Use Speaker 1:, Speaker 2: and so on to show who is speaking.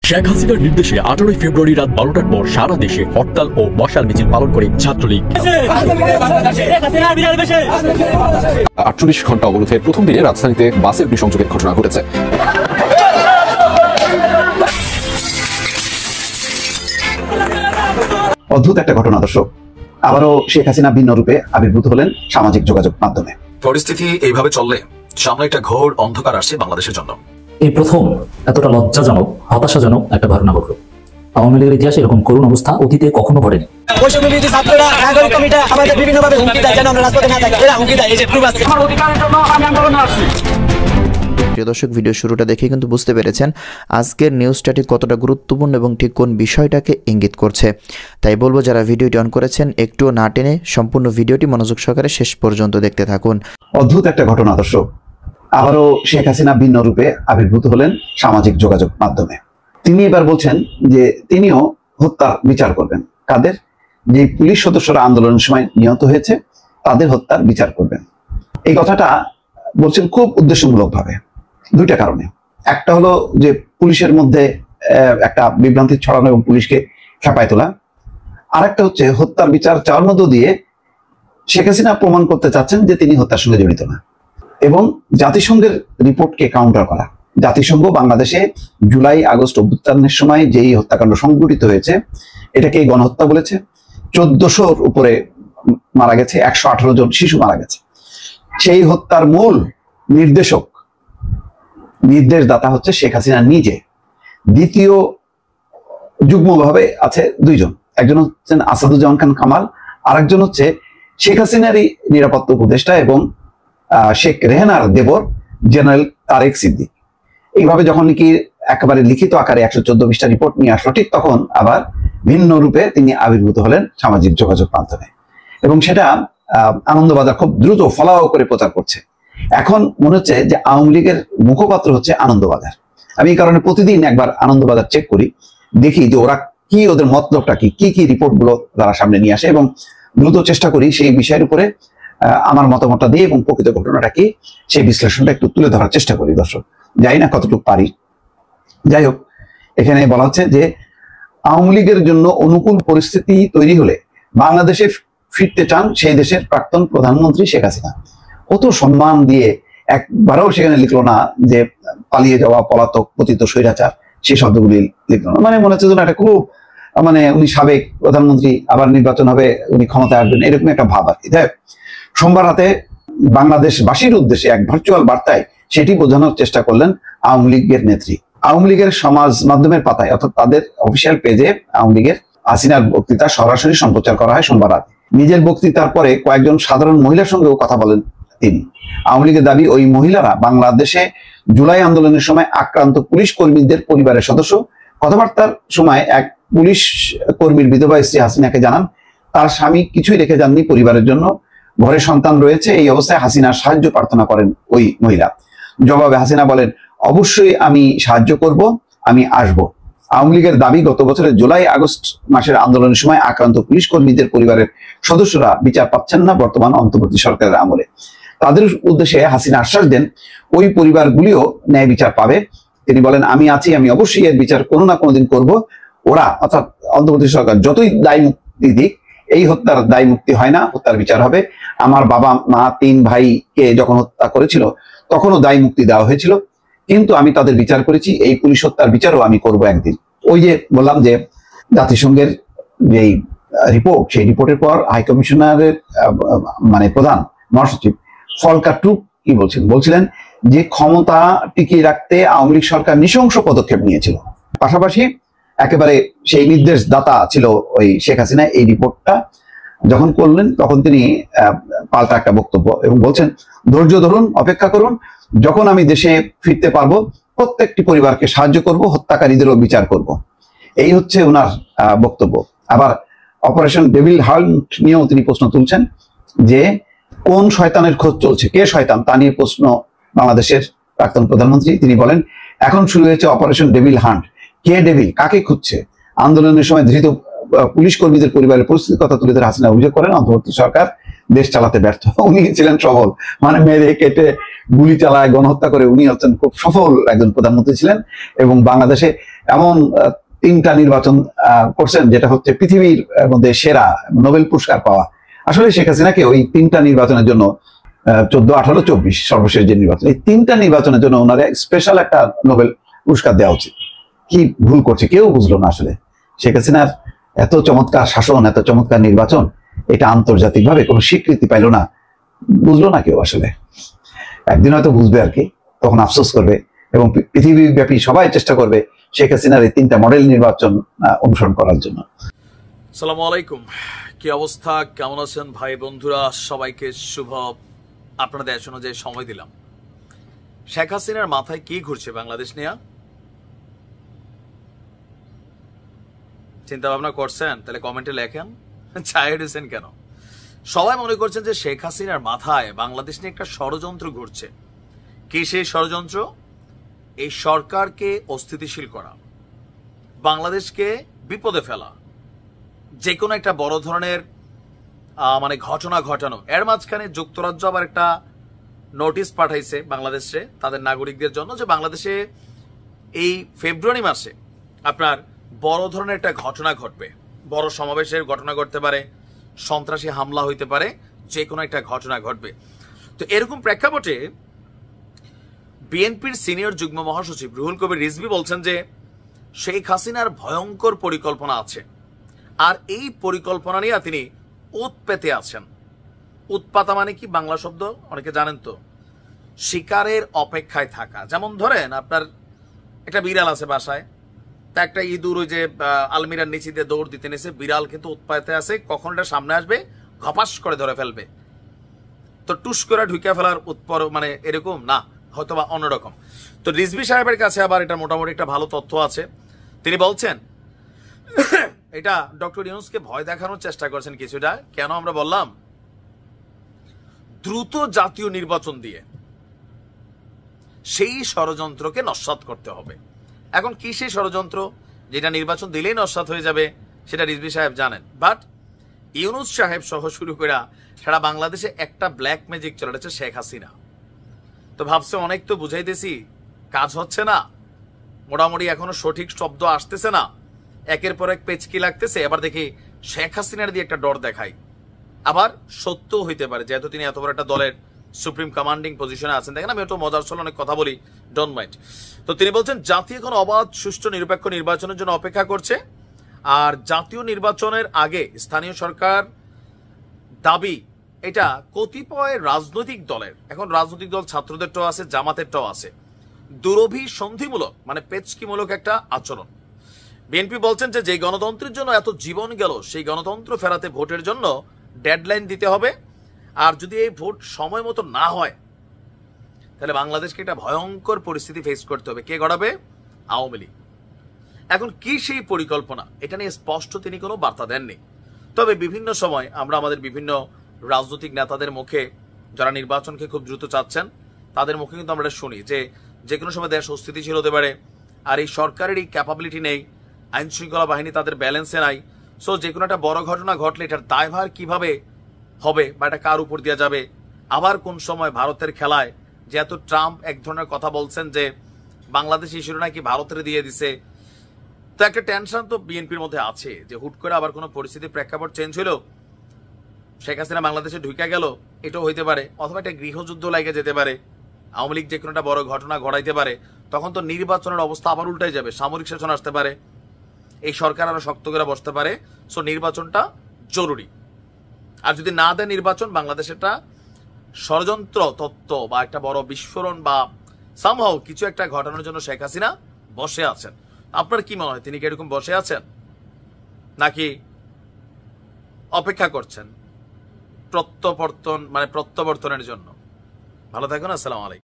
Speaker 1: শেখ হাসিনার নির্দেশে 18 ফেব্রুয়ারি রাত 12টার পর সারা দেশে হরতাল ও মশাল মিছিল পালন করে ছাত্রলীগ।
Speaker 2: 48 ঘন্টা অবরোধের প্রথম দিনে রাজধানীতে বাসের বিসংযোগের ঘটনা ঘটেছে।
Speaker 3: অদ্ভুত একটা ঘটনা দর্শক, আবারও শেখ হাসিনা ভিন্ন রূপে আবির্ভূত হলেন সামাজিক যোগাযোগ মাধ্যমে।
Speaker 4: পরিস্থিতি এইভাবে চললে সামনে একটা ঘোর অন্ধকার আসছে বাংলাদেশের জন্য।
Speaker 5: এই প্রথম এতটা লজ্জাজনক, হতাশাজনক একটা ঘটনা ঘটল। আওয়ামী লীগের ইতিহাসে এরকম করুণ অবস্থা অতীতে কখনো ঘটেনি।
Speaker 6: প্রিয় দর্শক, ভিডিও শুরুটা দেখে কিন্তু বুঝতে পেরেছেন আজকের নিউজটা ঠিক কতটা গুরুত্বপূর্ণ এবং ঠিক কোন বিষয়টাকে ইঙ্গিত করছে। তাই বলবো যারা ভিডিওটি অন করেছেন একটুও না টেনে সম্পূর্ণ ভিডিওটি মনোযোগ সহকারে শেষ পর্যন্ত দেখতে থাকুন।
Speaker 3: অদ্ভুত একটা ঘটনা দর্শক, আবারও শেখ হাসিনা ভিন্ন রূপে আবির্ভূত হলেন সামাজিক যোগাযোগ মাধ্যমে। তিনি এবার বলছেন যে তিনিও হত্যা বিচার করবেন। কাদের? যে পুলিশ সদস্যরা আন্দোলনের সময় নিহত হয়েছে তাদের হত্যার বিচার করবেন। এই কথাটা বলছেন খুব উদ্দেশ্যমূলক ভাবে, দুইটা কারণে। একটা হলো যে পুলিশের মধ্যে একটা বিভ্রান্তি ছড়ানো এবং পুলিশকে খেপায় তোলা। আরেকটা হচ্ছে হত্যার বিচার চাওয়ার মধ্য দিয়ে শেখ হাসিনা প্রমাণ করতে চাচ্ছেন যে তিনি হত্যার সঙ্গে জড়িত না, এবং জাতিসংঘের রিপোর্টকে কাউন্টার করা। জাতিসংঘ বাংলাদেশে জুলাই আগস্ট অভ্যুত্থানের সময় যেই হত্যাকাণ্ড সংঘটিত হয়েছে এটাকে গণহত্যা বলেছে। 1400-র উপরে মারা গেছে, 118 জন শিশু মারা গেছে। সেই হত্যার মূল নির্দেশদাতা হচ্ছে শেখ হাসিনা নিজে। দ্বিতীয় যুগ্মভাবে আছে দুইজন, একজন হচ্ছেন আসাদুজ্জামান খান কামাল, আরেকজন হচ্ছে শেখ হাসিনারই নিরাপত্তা উপদেষ্টা এবং শেখ রেহানার দেবর জেনারেল তারেক সিদ্দিক। এইভাবে যখন নাকি একেবারে লিখিত আকারে 114 পৃষ্ঠা রিপোর্ট নিয়ে আসলো, ঠিক তখন আবার ভিন্ন রূপে তিনি আবির্ভূত হলেন সামাজিক যোগাযোগ মাধ্যমে, এবং সেটা আনন্দবাজার খুব দ্রুত ফলাও করে প্রচার করছে। এখন মনে হচ্ছে যে আওয়ামী লীগের মুখপাত্র হচ্ছে আনন্দবাজার। আমি এই কারণে প্রতিদিন একবার আনন্দবাজার চেক করি, দেখি যে ওরা কি, ওদের মতলবটা কি কি রিপোর্ট গুলো তারা সামনে নিয়ে আসে, এবং দ্রুত চেষ্টা করি সেই বিষয়ের উপরে আমার মতামতটা দিয়ে এবং প্রকৃত ঘটনাটা কি সেই বিশ্লেষণটা একটু তুলে ধরার চেষ্টা করি। দর্শক, যাই না কতটুকু পারি। যাই হোক, এখানে বলা হচ্ছে যে আওয়ামী লীগের জন্য অনুকূল পরিস্থিতি তৈরি হলে বাংলাদেশে ফিরতে চান সেই দেশের প্রাক্তন প্রধানমন্ত্রী শেখ হাসিনা। কত সম্মান দিয়ে একবারও সেখানে লিখলো না যে পালিয়ে যাওয়া, পলাতক, পতিত, স্বৈরাচার, সেই শব্দগুলি লিখলো না। মানে মনে হচ্ছে যেন একটা খুব উনি সাবেক প্রধানমন্ত্রী, আবার নির্বাচন হবে, উনি ক্ষমতায় আসবেন, এরকম একটা ভাব আর কি। সোমবার রাতে বাংলাদেশবাসীর উদ্দেশ্যে এক ভার্চুয়াল বার্তায় সেটি বোঝানোর চেষ্টা করলেন আওয়ামী লীগের নেত্রী। আওয়ামী লীগের সমাজ মাধ্যমের পাতায়, অর্থাৎ তাদের অফিসিয়াল পেজে আওয়ামী লীগের হাসিনার বক্তৃতা সরাসরি সম্প্রচার করা হয় সোমবার রাতে। নিজের বক্তৃতার পরে কয়েকজন সাধারণ মহিলার সঙ্গেও কথা বলেন তিনি। আওয়ামী লীগের দাবি, ওই মহিলারা বাংলাদেশে জুলাই আন্দোলনের সময় আক্রান্ত পুলিশ কর্মীদের পরিবারের সদস্য। কথাবার্তার সময় এক পুলিশ কর্মীর বিধবা স্ত্রী হাসিনাকে জানান তার স্বামী কিছুই রেখে যাননি পরিবারের জন্য, ঘরে সন্তান রয়েছে। এই অবস্থায় হাসিনার সাহায্য প্রার্থনা করেন ওই মহিলা। জবাবে হাসিনা বলেন, অবশ্যই আমি সাহায্য করব, আমি আসব। আওয়ামী লীগের দাবি, গত বছরের জুলাই আগস্ট মাসের আন্দোলনের সময় আক্রান্ত পুলিশ কর্মীদের পরিবারের সদস্যরা বিচার পাচ্ছেন না বর্তমান অন্তর্বর্তী সরকারের আমলে। তাদের উদ্দেশ্যে হাসিনা আশ্বাস দেন ওই পরিবারগুলিও ন্যায় বিচার পাবে। তিনি বলেন, আমি আছি, আমি অবশ্যই এর বিচার কোনো না কোনোদিন করব। ওরা, অর্থাৎ অন্তর্বর্তী সরকার, যতই দায় মুক্তি দিক, এই হত্যার দায় মুক্তি হয় না, হত্যার বিচার হবে। আমার বাবা মা 3 ভাইকে যখন হত্যা করেছিল তখনও দায় মুক্তি দেওয়া হয়েছিল, কিন্তু আমি তাদের বিচার করেছি, এই পুলিশ হত্যার বিচারও আমি করব একদিন। ওই যে বললাম যে জাতিসংঘের যেই রিপোর্ট, সেই রিপোর্টের পর হাইকমিশনারের প্রধান মহাসচিব ফলকার টুক কি বলছিলেন যে ক্ষমতা টিকিয়ে রাখতে আওয়ামী লীগ সরকার নৃশংস পদক্ষেপ নিয়েছিল। পাশাপাশি একেবারে সেই নির্দেশদাতা ছিল ওই শেখ হাসিনা। এই রিপোর্টটা যখন করলেন তখন তিনি পাল্টা একটা বক্তব্য এবং বলছেন, ধৈর্য ধরুন, অপেক্ষা করুন, যখন আমি দেশে ফিরতে পারবো প্রত্যেকটি পরিবারকে সাহায্য করব, হত্যাকারীদেরও বিচার করব। এই হচ্ছে ওনার বক্তব্য। আবার অপারেশন ডেভিল হান্ট নিয়েও তিনি প্রশ্ন তুলছেন যে কোন শয়তানের খোঁজ চলছে, কে শয়তান, তা নিয়ে প্রশ্ন বাংলাদেশের প্রাক্তন প্রধানমন্ত্রী। তিনি বলেন, এখন শুরু হয়েছে অপারেশন ডেভিল হান্ট। কে ডেভিল, কাকে খুঁজছে? আন্দোলনের সময় ধৃত পুলিশ কর্মীদের পরিবারের পরিস্থিতির কথা তুলে ধরে হাসিনা অভিযোগ করেন অন্তর্বর্তী সরকার দেশ চালাতে ব্যর্থ। উনি ছিলেন সফল, মানে মেরে কেটে গুলি চালায় গণহত্যা করে উনি হচ্ছেন খুব সফল একজন প্রধানমন্ত্রী ছিলেন, এবং বাংলাদেশে এমন 3টা নির্বাচন করছেন যেটা হচ্ছে পৃথিবীর মধ্যে সেরা, নোবেল পুরস্কার পাওয়া। আসলে শেখ হাসিনাকে ওই 3টা নির্বাচনের জন্য 14, 18, 24 সর্বশেষ যে নির্বাচন, এই 3টা নির্বাচনের জন্য ওনারা স্পেশাল একটা নোবেল পুরস্কার দেওয়া উচিত। কি ভুল করছে কেউ বুঝলো না আসলে। শেখ হাসিনার এত চমৎকার শাসন, এত চমৎকার নির্বাচন, এটা আন্তর্জাতিকভাবে কোনো স্বীকৃতি পাইল না, বুঝলো না কেউ আসলে। একদিন হয়তো বুঝবে আর কি, তখন আফসোস করবে, এবং পৃথিবীব্যাপী সবাই চেষ্টা করবে শেখ হাসিনার এই 3টা মডেল নির্বাচন অনুসরণ করার জন্য।
Speaker 4: আসসালামু আলাইকুম, কি অবস্থা, কেমন আছেন ভাই বন্ধুরা? সবাইকে শুভ আপনাদের দেশ অনুযায়ী সময় দিলাম। শেখ হাসিনার মাথায় কি ঘুরছে বাংলাদেশ নিয়ে? চিন্তা ভাবনা করছেন? তাহলে কমেন্টে লেখেন, চাই দিচ্ছেন কেন? সবাই মনে করছেন যে শেখ হাসিনার মাথায় বাংলাদেশ নিয়ে একটা ষড়যন্ত্র ঘুরছে। কি সেই ষড়যন্ত্র? এই সরকারকে অস্থিতিশীল করা, বাংলাদেশকে বিপদে ফেলা, যে কোনো একটা বড় ধরনের মানে ঘটনা ঘটানো। এর মাঝখানে যুক্তরাজ্য আবার একটা নোটিশ পাঠাইছে বাংলাদেশে তাদের নাগরিকদের জন্য, যে বাংলাদেশে এই ফেব্রুয়ারি মাসে আপনার বড় ধরনের একটা ঘটনা ঘটবে, বড় সমাবেশের ঘটনা ঘটতে পারে, সন্ত্রাসী হামলা হইতে পারে, যে কোনো একটা ঘটনা ঘটবে। তো এরকম প্রেক্ষাপটে বিএনপির সিনিয়র যুগ্ম মহাসচিব রুহুল কবির রিজভী বলছেন যে শেখ হাসিনার ভয়ঙ্কর পরিকল্পনা আছে, আর এই পরিকল্পনা নিয়ে তিনি উৎপেতে আছেন। উৎপাতা মানে কি বাংলা শব্দ অনেকে জানেন তো? শিকারের অপেক্ষায় থাকা। যেমন ধরেন আপনার একটা বিড়াল আছে বাসায়, তা একটা ইঁদুর ওই যে আলমিরার নিচে দিয়ে দৌড় দিতে নিছে, বিড়াল কিন্তু উৎপাতে আছে, কখন এটা সামনে আসবে ঘপাস করে ধরে ফেলবে, তো টুস করে ঢুকে ফেলার মানে এরকম না, হয়তো বা অন্যরকম। তো রিজভী সাহেবের কাছে আবার এটা মোটামুটি একটা ভালো তথ্য আছে। তিনি বলছেন এটা ডক্টর ইউনূসকে ভয় দেখানোর চেষ্টা করছেন কিছুটা। কেন আমরা বললাম? দ্রুত জাতীয় নির্বাচন দিয়ে সেই ষড়যন্ত্রকে নস্যাৎ করতে হবে। এখন কি সেই ষড়যন্ত্র যেটা নির্বাচন দিলেই নস্যাৎ হয়ে যাবে, সেটা রিজভী সাহেব জানেন। বাট ইউনূস সাহেব সহ শুরু করে সারা বাংলাদেশে একটা ব্ল্যাক ম্যাজিক চলে, এটা হচ্ছে শেখ হাসিনা। তো ভাবছে অনেক তো বুঝাইতেছি, কাজ হচ্ছে না, মোটামুটি এখনো সঠিক শব্দ আসতেছে না, একের পর এক পেচকি লাগতেছে, এবার দেখি শেখ হাসিনার দিয়ে একটা ডর দেখাই। আবার সত্য হইতে পারে, যেহেতু তিনি এত বড় একটা দলের সুপ্রিম কমান্ডিং পজিশনে আছেন। দেখেন আমি একটু মজার ছলে অনেক কথা বলি, ডোন্ট মাইন্ড। তো তিনি বলছেন জাতি এখন অবাধ সুষ্ঠু নিরপেক্ষ নির্বাচনের জন্য অপেক্ষা করছে, আর জাতীয় নির্বাচনের আগে স্থানীয় সরকার দাবি এটা কতিপয় রাজনৈতিক দলের, এখন রাজনৈতিক দল ছাত্রদেরটাও আছে, জামাতেরটাও আছে, দুরভিসন্ধিমূলক মানে পেচকিমূলক একটা আচরণ। বিএনপি বলছেন যে যেই গণতন্ত্রের জন্য এত জীবন গেল, সেই গণতন্ত্র ফেরাতে ভোটের জন্য ডেডলাইন দিতে হবে, আর যদি এই ভোট সময় মতো না হয় তাহলে বাংলাদেশকে একটা ভয়ঙ্কর পরিস্থিতি ফেস করতে হবে। কে গড়াবে? আওয়ামী লীগ। এখন কি সেই পরিকল্পনা, এটা নিয়ে স্পষ্ট তিনি কোনো বার্তা দেননি। তবে বিভিন্ন সময় আমরা আমাদের বিভিন্ন রাজনৈতিক নেতাদের মুখে, যারা নির্বাচনকে খুব দ্রুত চাচ্ছেন, তাদের মুখে কিন্তু আমরা শুনি যে যে কোনো সময় দেশ অস্থিতিশীল হতে পারে, আর এই সরকারের এই ক্যাপাবিলিটি নেই, আইন শৃঙ্খলা বাহিনী তাদের ব্যালেন্সে নাই। সো যে কোনো একটা বড় ঘটনা ঘটলে এটার দায়ভার কিভাবে হবে বা এটা কার উপর দেওয়া যাবে। আবার কোন সময় ভারতের খেলায়, যেহেতু ট্রাম্প এক ধরনের কথা বলছেন যে বাংলাদেশ ইস্যুটা নাকি ভারতের দিয়ে দিছে, তো একটা টেনশন তো বিএনপির মধ্যে আছে যে হুট করে আবার কোনো পরিস্থিতির প্রেক্ষাপট চেঞ্জ হলো, শেখ হাসিনা বাংলাদেশে ঢুকে গেল, এটাও হইতে পারে, অথবা একটা গৃহযুদ্ধ লাগে যেতে পারে, আওয়ামী লীগ যে কোনো একটা বড় ঘটনা ঘটাইতে পারে, তখন তো নির্বাচনের অবস্থা আবার উল্টাই যাবে, সামরিক শাসন আসতে পারে, এই সরকার আরো শক্ত করে বসতে পারে। সো নির্বাচনটা জরুরি। আর যদি না দেয় নির্বাচন, বাংলাদেশে একটা ষড়যন্ত্র তত্ত্ব বা একটা বড় বিস্ফোরণ বা সামহাও কিছু একটা ঘটানোর জন্য শেখ হাসিনা বসে আছেন। আপনার কি মনে হয়, তিনি কি এরকম বসে আছেন নাকি অপেক্ষা করছেন প্রত্যাবর্তনের জন্য? ভালো থাকুন, আসসালামু আলাইকুম।